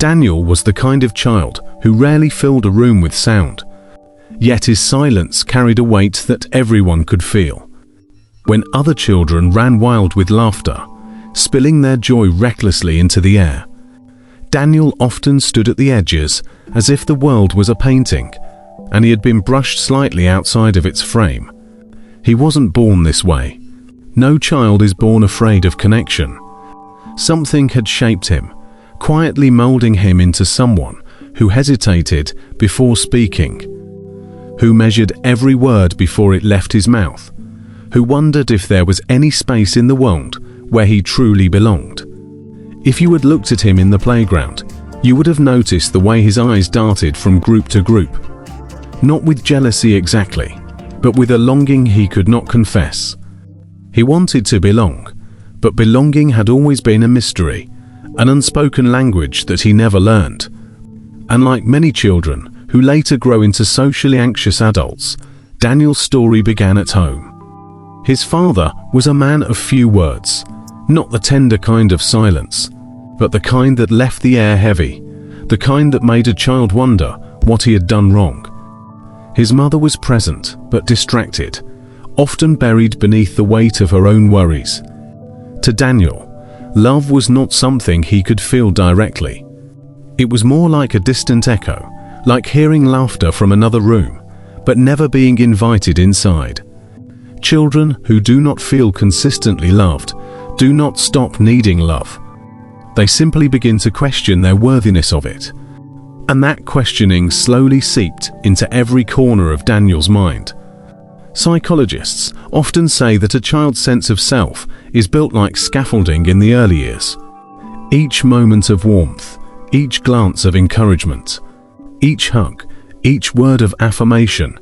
Daniel was the kind of child who rarely filled a room with sound, yet his silence carried a weight that everyone could feel. When other children ran wild with laughter, spilling their joy recklessly into the air, Daniel often stood at the edges as if the world was a painting, and he had been brushed slightly outside of its frame. He wasn't born this way. No child is born afraid of connection. Something had shaped him, quietly molding him into someone who hesitated before speaking, who measured every word before it left his mouth, who wondered if there was any space in the world where he truly belonged. If you had looked at him in the playground, you would have noticed the way his eyes darted from group to group. Not with jealousy exactly, but with a longing he could not confess. He wanted to belong, but belonging had always been a mystery, an unspoken language that he never learned. And like many children who later grow into socially anxious adults, Daniel's story began at home. His father was a man of few words, not the tender kind of silence, but the kind that left the air heavy, the kind that made a child wonder what he had done wrong. His mother was present but distracted, often buried beneath the weight of her own worries. To Daniel, love was not something he could feel directly. It was more like a distant echo, like hearing laughter from another room, but never being invited inside. Children who do not feel consistently loved do not stop needing love. They simply begin to question their worthiness of it. And that questioning slowly seeped into every corner of Daniel's mind. Psychologists often say that a child's sense of self is built like scaffolding in the early years. Each moment of warmth, each glance of encouragement, each hug, each word of affirmation,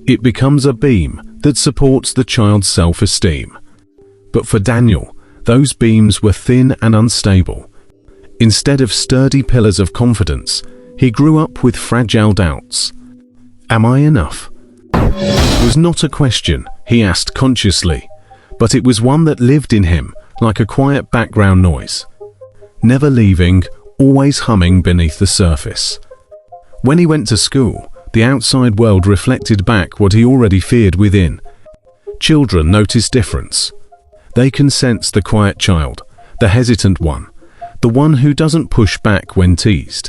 it becomes a beam that supports the child's self-esteem. But for Daniel, those beams were thin and unstable. Instead of sturdy pillars of confidence, he grew up with fragile doubts. Am I enough? It was not a question he asked consciously, but it was one that lived in him like a quiet background noise, never leaving, always humming beneath the surface. When he went to school, the outside world reflected back what he already feared within. Children notice difference. They can sense the quiet child, the hesitant one, the one who doesn't push back when teased.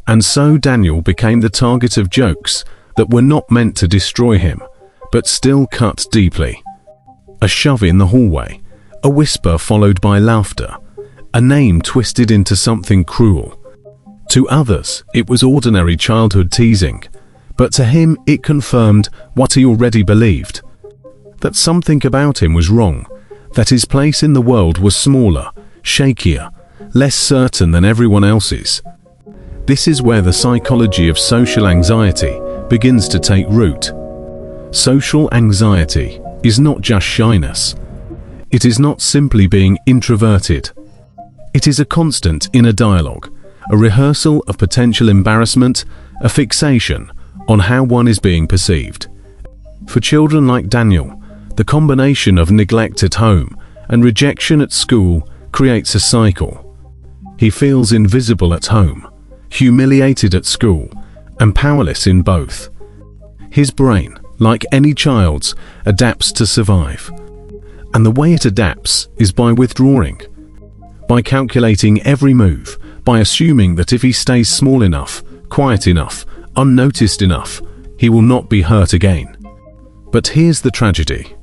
And so Daniel became the target of jokes that were not meant to destroy him, but still cut deeply. A shove in the hallway, a whisper followed by laughter, a name twisted into something cruel. To others, it was ordinary childhood teasing, but to him it confirmed what he already believed. That something about him was wrong, that his place in the world was smaller, shakier, less certain than everyone else's. This is where the psychology of social anxiety begins to take root. Social anxiety is not just shyness. It is not simply being introverted. It is a constant inner dialogue, a rehearsal of potential embarrassment, a fixation on how one is being perceived. For children like Daniel, the combination of neglect at home and rejection at school creates a cycle. He feels invisible at home, humiliated at school, and powerless in both. His brain, like any child's, adapts to survive. And the way it adapts is by withdrawing, by calculating every move, by assuming that if he stays small enough, quiet enough, unnoticed enough, he will not be hurt again. But here's the tragedy.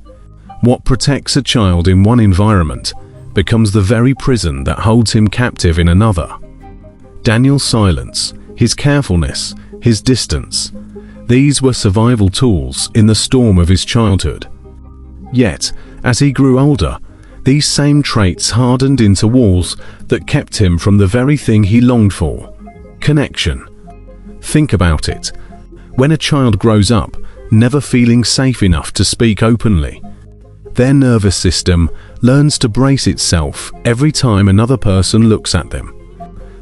What protects a child in one environment becomes the very prison that holds him captive in another. Daniel's silence, his carefulness, his distance, these were survival tools in the storm of his childhood. Yet, as he grew older, these same traits hardened into walls that kept him from the very thing he longed for: connection. Think about it. When a child grows up, never feeling safe enough to speak openly, their nervous system learns to brace itself every time another person looks at them.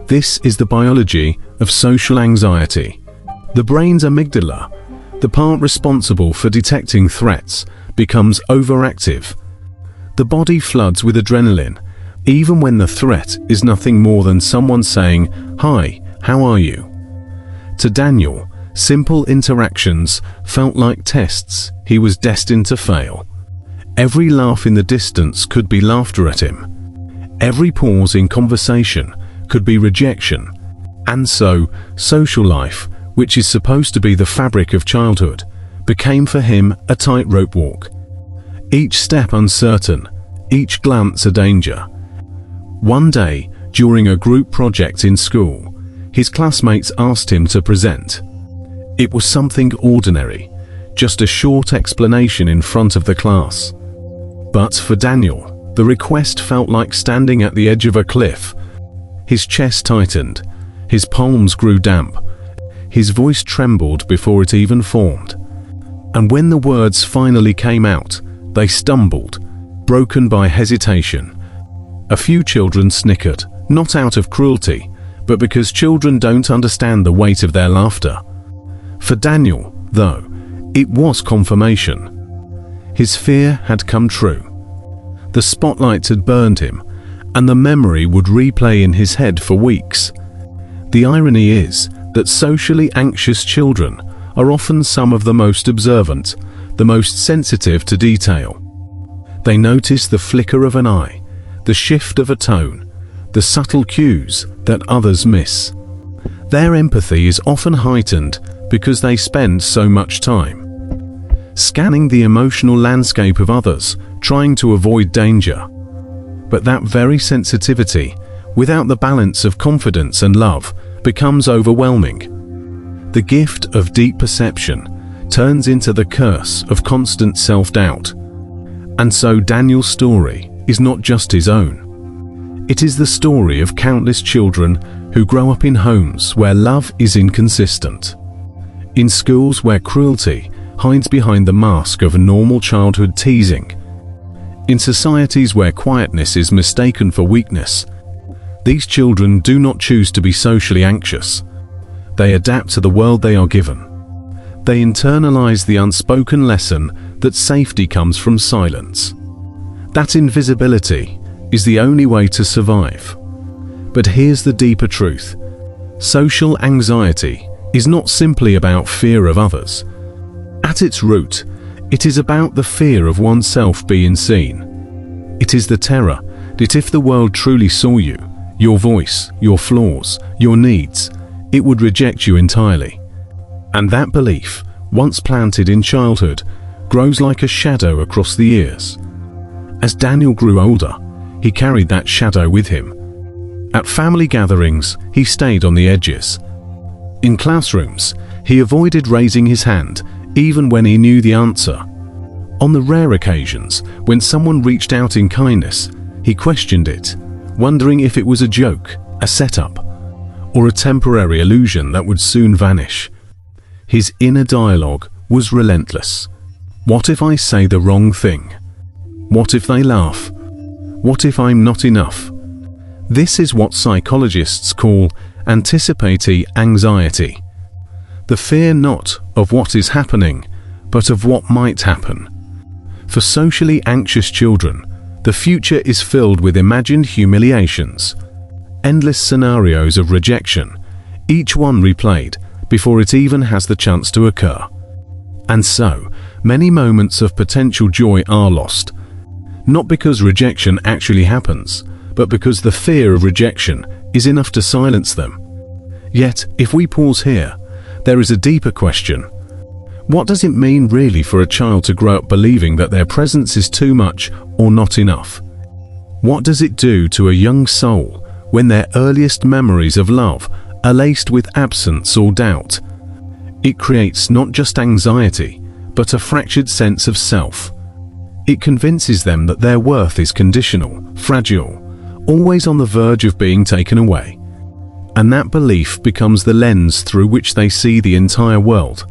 This is the biology of social anxiety. The brain's amygdala, the part responsible for detecting threats, becomes overactive. The body floods with adrenaline, even when the threat is nothing more than someone saying, "Hi, How are you? To Daniel, simple interactions felt like tests he was destined to fail. Every laugh in the distance could be laughter at him. Every pause in conversation could be rejection. And so, social life, which is supposed to be the fabric of childhood, became for him a tightrope walk. Each step uncertain, each glance a danger. One day, during a group project in school, his classmates asked him to present. It was something ordinary, just a short explanation in front of the class. But for Daniel, the request felt like standing at the edge of a cliff. His chest tightened, his palms grew damp, his voice trembled before it even formed. And when the words finally came out, they stumbled, broken by hesitation. A few children snickered, not out of cruelty, but because children don't understand the weight of their laughter. For Daniel, though, it was confirmation. His fear had come true. The spotlight had burned him, and the memory would replay in his head for weeks. The irony is that socially anxious children are often some of the most observant, the most sensitive to detail. They notice the flicker of an eye, the shift of a tone, the subtle cues that others miss. Their empathy is often heightened because they spend so much time scanning the emotional landscape of others, trying to avoid danger. But that very sensitivity, without the balance of confidence and love, becomes overwhelming. The gift of deep perception turns into the curse of constant self-doubt. And so Daniel's story is not just his own. It is the story of countless children who grow up in homes where love is inconsistent, in schools where cruelty hides behind the mask of a normal childhood teasing, in societies where quietness is mistaken for weakness. These children do not choose to be socially anxious. They adapt to the world they are given. They internalize the unspoken lesson that safety comes from silence, that invisibility is the only way to survive. But here's the deeper truth. Social anxiety is not simply about fear of others. At its root, it is about the fear of oneself being seen. It is the terror that if the world truly saw you, your voice, your flaws, your needs, it would reject you entirely. And that belief, once planted in childhood, grows like a shadow across the years. As Daniel grew older, he carried that shadow with him. At family gatherings, he stayed on the edges. In classrooms, he avoided raising his hand, even when he knew the answer. On the rare occasions when someone reached out in kindness, he questioned it, wondering if it was a joke, a setup, or a temporary illusion that would soon vanish. His inner dialogue was relentless. What if I say the wrong thing? What if they laugh? What if I'm not enough? This is what psychologists call anticipatory anxiety. The fear not of what is happening, but of what might happen. For socially anxious children, the future is filled with imagined humiliations, endless scenarios of rejection, each one replayed before it even has the chance to occur. And so, many moments of potential joy are lost, not because rejection actually happens, but because the fear of rejection is enough to silence them. Yet, if we pause here, there is a deeper question. What does it mean really for a child to grow up believing that their presence is too much or not enough? What does it do to a young soul when their earliest memories of love are laced with absence or doubt? It creates not just anxiety, but a fractured sense of self. It convinces them that their worth is conditional, fragile, always on the verge of being taken away. And that belief becomes the lens through which they see the entire world.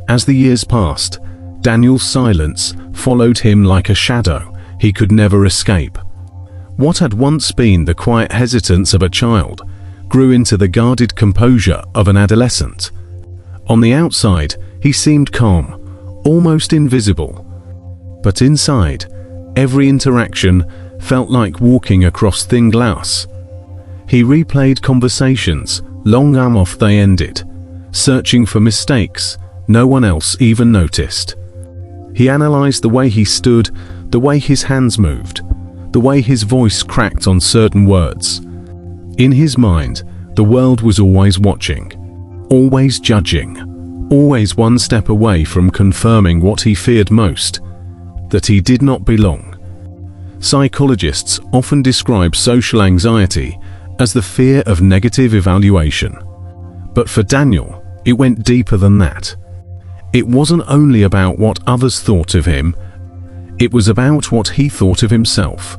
As the years passed, Daniel's silence followed him like a shadow he could never escape. What had once been the quiet hesitance of a child grew into the guarded composure of an adolescent. On the outside, he seemed calm, almost invisible. But inside, every interaction felt like walking across thin glass. He replayed conversations Long off they ended, searching for mistakes no one else even noticed. He analyzed the way he stood, the way his hands moved, the way his voice cracked on certain words. In his mind, the world was always watching, always judging, always one step away from confirming what he feared most, that he did not belong. Psychologists often describe social anxiety as the fear of negative evaluation. But for Daniel, it went deeper than that. It wasn't only about what others thought of him, it was about what he thought of himself.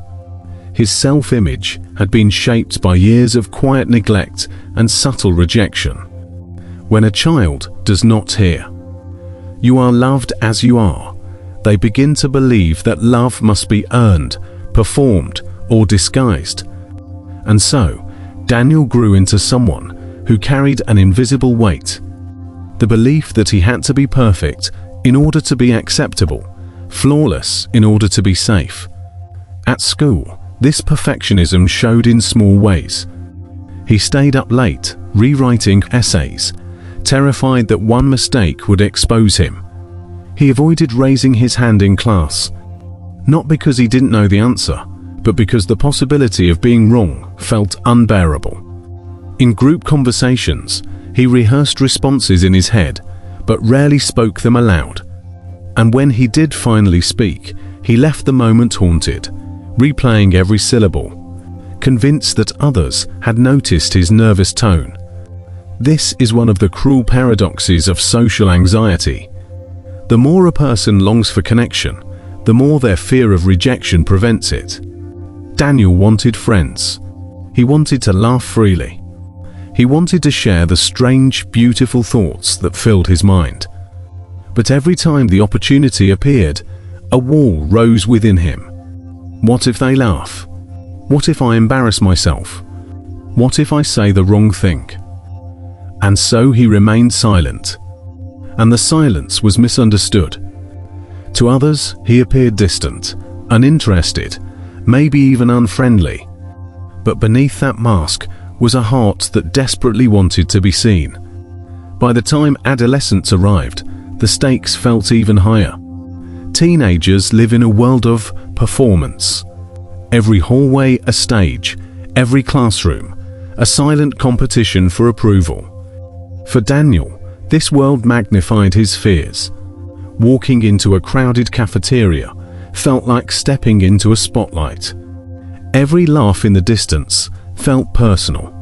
His self-image had been shaped by years of quiet neglect and subtle rejection. When a child does not hear, "You are loved as you are," they begin to believe that love must be earned, performed, or disguised. And so, Daniel grew into someone who carried an invisible weight. The belief that he had to be perfect in order to be acceptable, flawless in order to be safe. At school, this perfectionism showed in small ways. He stayed up late, rewriting essays, terrified that one mistake would expose him. He avoided raising his hand in class, not because he didn't know the answer, but because the possibility of being wrong felt unbearable. In group conversations, he rehearsed responses in his head, but rarely spoke them aloud. And when he did finally speak, he left the moment haunted, replaying every syllable, convinced that others had noticed his nervous tone. This is one of the cruel paradoxes of social anxiety. The more a person longs for connection, the more their fear of rejection prevents it. Daniel wanted friends. He wanted to laugh freely. He wanted to share the strange, beautiful thoughts that filled his mind. But every time the opportunity appeared, a wall rose within him. What if they laugh? What if I embarrass myself? What if I say the wrong thing? And so he remained silent. And the silence was misunderstood. To others, he appeared distant, uninterested, maybe even unfriendly. But beneath that mask was a heart that desperately wanted to be seen. By the time adolescence arrived, the stakes felt even higher. Teenagers live in a world of performance. Every hallway a stage, every classroom a silent competition for approval. For Daniel, this world magnified his fears. Walking into a crowded cafeteria felt like stepping into a spotlight. Every laugh in the distance felt personal.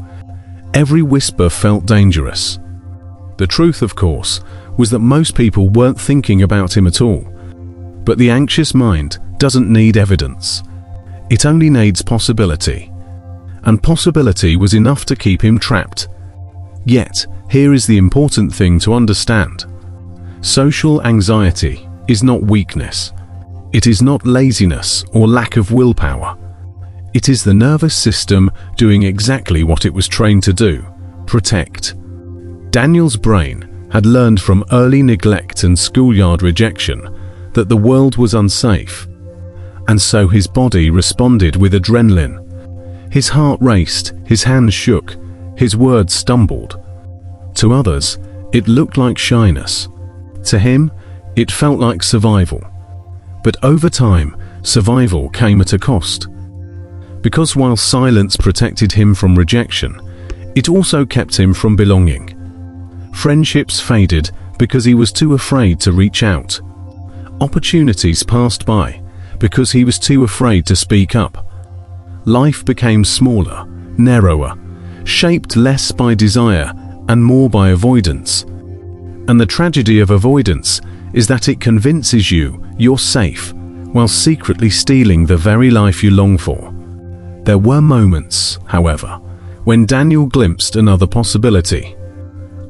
Every whisper felt dangerous. The truth, of course, was that most people weren't thinking about him at all. But the anxious mind doesn't need evidence. It only needs possibility. And possibility was enough to keep him trapped. Yet, here is the important thing to understand. Social anxiety is not weakness. It is not laziness or lack of willpower. It is the nervous system doing exactly what it was trained to do: protect. Daniel's brain had learned from early neglect and schoolyard rejection that the world was unsafe. And so his body responded with adrenaline. His heart raced, his hands shook, his words stumbled. To others, it looked like shyness. To him, it felt like survival. But over time, survival came at a cost. Because while silence protected him from rejection, it also kept him from belonging. Friendships faded because he was too afraid to reach out. Opportunities passed by because he was too afraid to speak up. Life became smaller, narrower, shaped less by desire and more by avoidance. And the tragedy of avoidance is that it convinces you you're safe, while secretly stealing the very life you long for. There were moments, however, when Daniel glimpsed another possibility.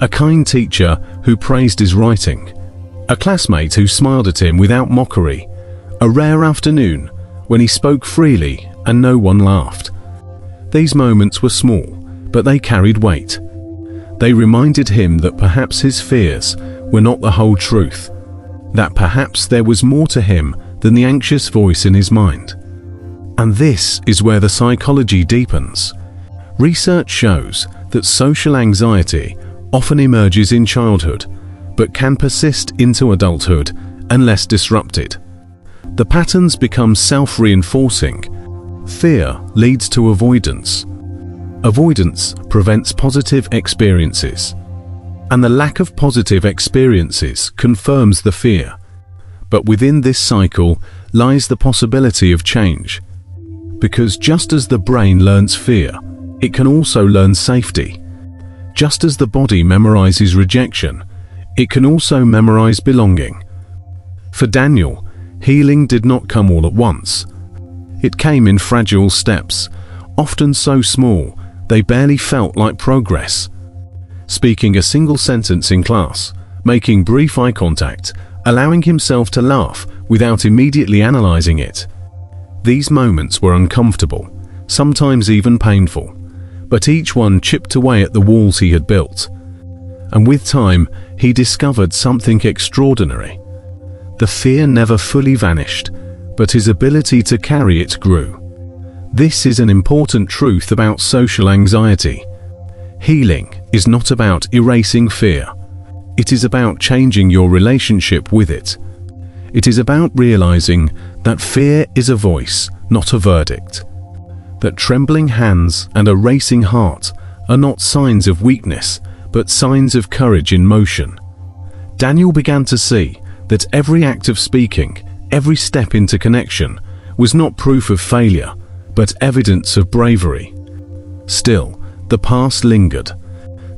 A kind teacher who praised his writing, a classmate who smiled at him without mockery, a rare afternoon when he spoke freely and no one laughed. These moments were small, but they carried weight. They reminded him that perhaps his fears were not the whole truth, that perhaps there was more to him than the anxious voice in his mind. And this is where the psychology deepens. Research shows that social anxiety often emerges in childhood, but can persist into adulthood unless disrupted. The patterns become self-reinforcing. Fear leads to avoidance. Avoidance prevents positive experiences. And the lack of positive experiences confirms the fear. But within this cycle lies the possibility of change. Because just as the brain learns fear, it can also learn safety. Just as the body memorizes rejection, it can also memorize belonging. For Daniel, healing did not come all at once. It came in fragile steps, often so small they barely felt like progress. Speaking a single sentence in class, making brief eye contact, allowing himself to laugh without immediately analyzing it. These moments were uncomfortable, sometimes even painful, but each one chipped away at the walls he had built. And with time, he discovered something extraordinary. The fear never fully vanished, but his ability to carry it grew. This is an important truth about social anxiety. Healing is not about erasing fear. It is about changing your relationship with it. It is about realizing that fear is a voice, not a verdict. That trembling hands and a racing heart are not signs of weakness, but signs of courage in motion. Daniel began to see that every act of speaking, every step into connection, was not proof of failure, but evidence of bravery. Still, the past lingered.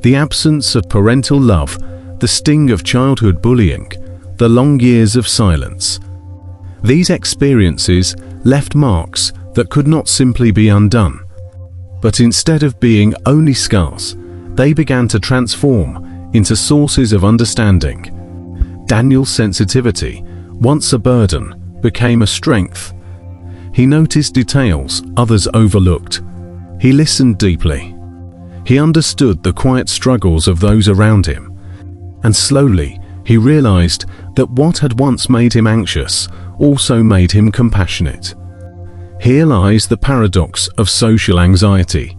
The absence of parental love, the sting of childhood bullying, the long years of silence. These experiences left marks that could not simply be undone. But instead of being only scars, they began to transform into sources of understanding. Daniel's sensitivity, once a burden, became a strength. He noticed details others overlooked. He listened deeply. He understood the quiet struggles of those around him. And slowly, he realized that what had once made him anxious also made him compassionate. Here lies the paradox of social anxiety.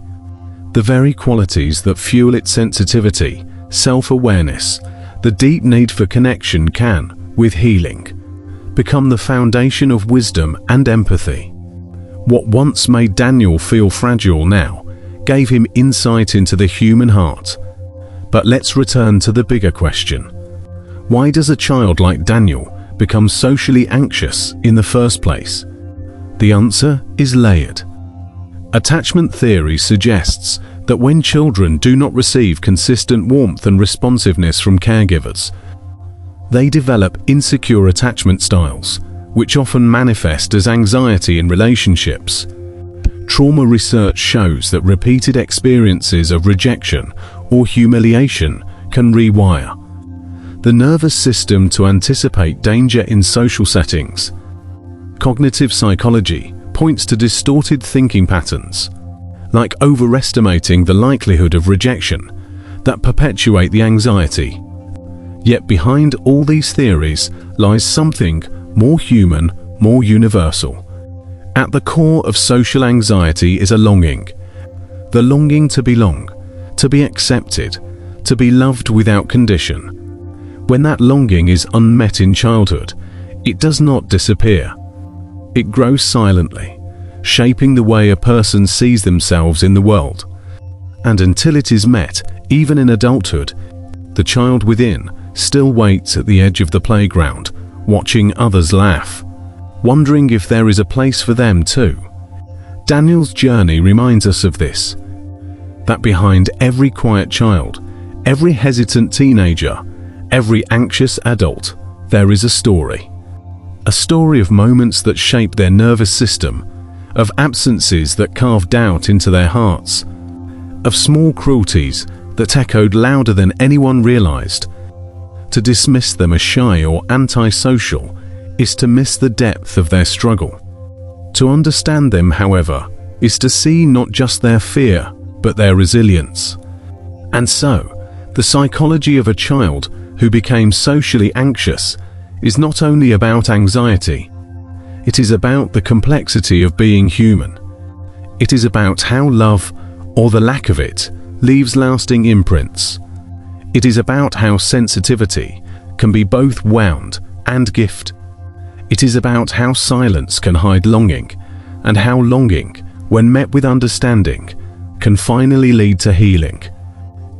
The very qualities that fuel its sensitivity, self-awareness, the deep need for connection can, with healing, become the foundation of wisdom and empathy. What once made Daniel feel fragile now gave him insight into the human heart. But let's return to the bigger question. Why does a child like Daniel become socially anxious in the first place? The answer is layered. Attachment theory suggests that when children do not receive consistent warmth and responsiveness from caregivers, they develop insecure attachment styles, which often manifest as anxiety in relationships. Trauma research shows that repeated experiences of rejection or humiliation can rewire the nervous system to anticipate danger in social settings. Cognitive psychology points to distorted thinking patterns, like overestimating the likelihood of rejection, that perpetuate the anxiety. Yet behind all these theories lies something more human, more universal. At the core of social anxiety is a longing. The longing to belong, to be accepted, to be loved without condition. When that longing is unmet in childhood, it does not disappear. It grows silently, shaping the way a person sees themselves in the world. And until it is met, even in adulthood, the child within still waits at the edge of the playground, watching others laugh, wondering if there is a place for them too. Daniel's journey reminds us of this, that behind every quiet child, every hesitant teenager, every anxious adult, there is a story. A story of moments that shaped their nervous system, of absences that carved doubt into their hearts, of small cruelties that echoed louder than anyone realized. To dismiss them as shy or antisocial is to miss the depth of their struggle. To understand them, however, is to see not just their fear, but their resilience. And so, the psychology of a child who became socially anxious is not only about anxiety. It is about the complexity of being human. It is about how love, or the lack of it, leaves lasting imprints. It is about how sensitivity can be both wound and gift. It is about how silence can hide longing, and how longing, when met with understanding, can finally lead to healing.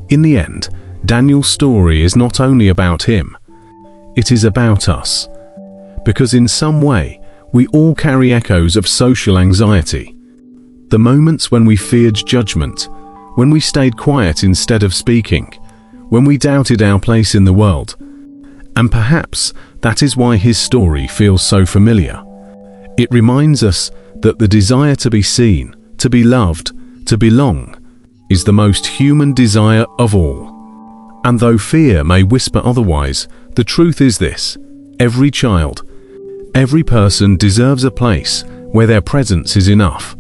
In the end, Daniel's story is not only about him, it is about us. Because in some way, we all carry echoes of social anxiety. The moments when we feared judgment, when we stayed quiet instead of speaking, when we doubted our place in the world. And perhaps that is why his story feels so familiar. It reminds us that the desire to be seen, to be loved, to belong, is the most human desire of all. And though fear may whisper otherwise, the truth is this: every child, every person deserves a place where their presence is enough.